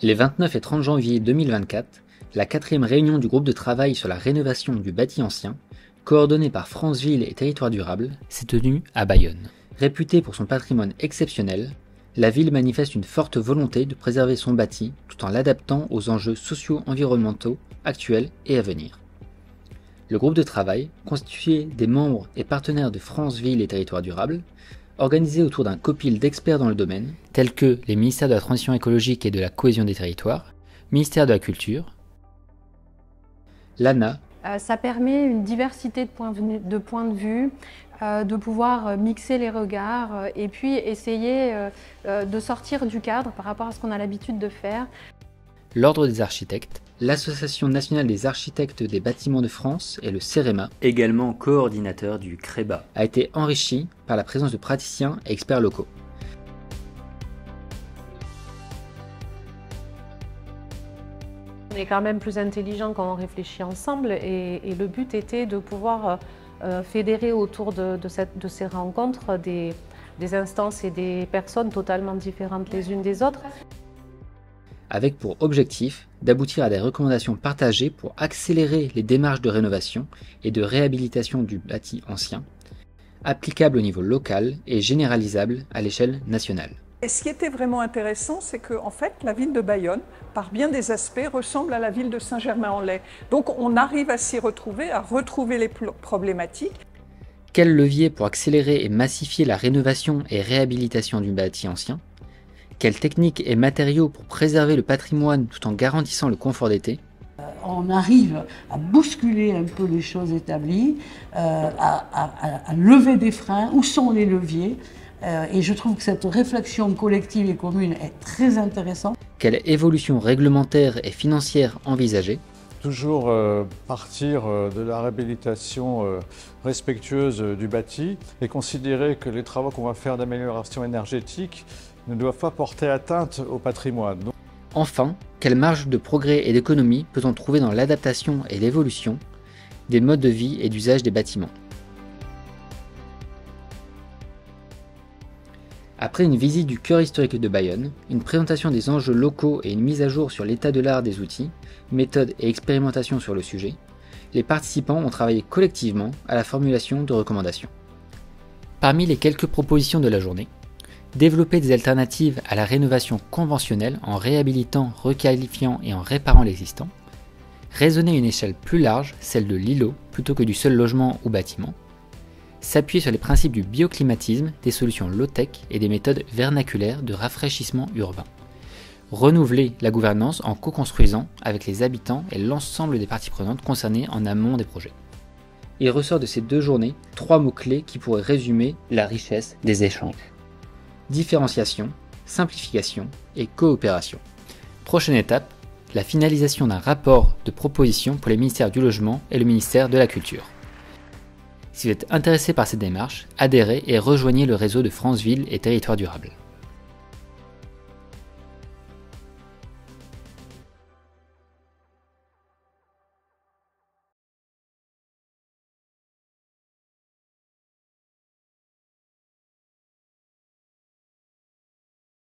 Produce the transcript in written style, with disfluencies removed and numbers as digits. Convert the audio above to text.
Les 29 et 30 janvier 2024, la 4e réunion du groupe de travail sur la rénovation du bâti ancien, coordonnée par France Ville et Territoires Durables, s'est tenue à Bayonne. Réputée pour son patrimoine exceptionnel, la ville manifeste une forte volonté de préserver son bâti tout en l'adaptant aux enjeux socio-environnementaux actuels et à venir. Le groupe de travail, constitué des membres et partenaires de France Ville et Territoires Durables, organisé autour d'un copil d'experts dans le domaine, tels que les ministères de la Transition écologique et de la Cohésion des territoires, ministère de la Culture, l'ANA. Ça permet une diversité de points de vue, de pouvoir mixer les regards et puis essayer de sortir du cadre par rapport à ce qu'on a l'habitude de faire. L'Ordre des architectes, l'Association nationale des architectes des bâtiments de France et le CEREMA, également coordinateur du CREBA, a été enrichi par la présence de praticiens et experts locaux. On est quand même plus intelligent quand on réfléchit ensemble et le but était de pouvoir fédérer autour de ces rencontres des instances et des personnes totalement différentes les unes des autres. Avec pour objectif d'aboutir à des recommandations partagées pour accélérer les démarches de rénovation et de réhabilitation du bâti ancien, applicables au niveau local et généralisables à l'échelle nationale. Et ce qui était vraiment intéressant, c'est que en fait, la ville de Bayonne, par bien des aspects, ressemble à la ville de Saint-Germain-en-Laye. Donc on arrive à s'y retrouver, à retrouver les problématiques. Quel levier pour accélérer et massifier la rénovation et réhabilitation du bâti ancien? Quelles techniques et matériaux pour préserver le patrimoine tout en garantissant le confort d'été? On arrive à bousculer un peu les choses établies, à lever des freins. Où sont les leviers? Et je trouve que cette réflexion collective et commune est très intéressante. Quelle évolution réglementaire et financière envisagée? Toujours partir de la réhabilitation respectueuse du bâti et considérer que les travaux qu'on va faire d'amélioration énergétique ne doivent pas porter atteinte au patrimoine. Enfin, quelle marge de progrès et d'économie peut-on trouver dans l'adaptation et l'évolution des modes de vie et d'usage des bâtiments? Après une visite du cœur historique de Bayonne, une présentation des enjeux locaux et une mise à jour sur l'état de l'art des outils, méthodes et expérimentations sur le sujet, les participants ont travaillé collectivement à la formulation de recommandations. Parmi les quelques propositions de la journée, développer des alternatives à la rénovation conventionnelle en réhabilitant, requalifiant et en réparant l'existant, raisonner à une échelle plus large, celle de l'îlot plutôt que du seul logement ou bâtiment, s'appuyer sur les principes du bioclimatisme, des solutions low-tech et des méthodes vernaculaires de rafraîchissement urbain. Renouveler la gouvernance en co-construisant avec les habitants et l'ensemble des parties prenantes concernées en amont des projets. Il ressort de ces 2 journées 3 mots-clés qui pourraient résumer la richesse des échanges. Différenciation, simplification et coopération. Prochaine étape, la finalisation d'un rapport de proposition pour les ministères du Logement et le ministère de la Culture. Si vous êtes intéressé par cette démarche, adhérez et rejoignez le réseau de France Ville et Territoires Durables.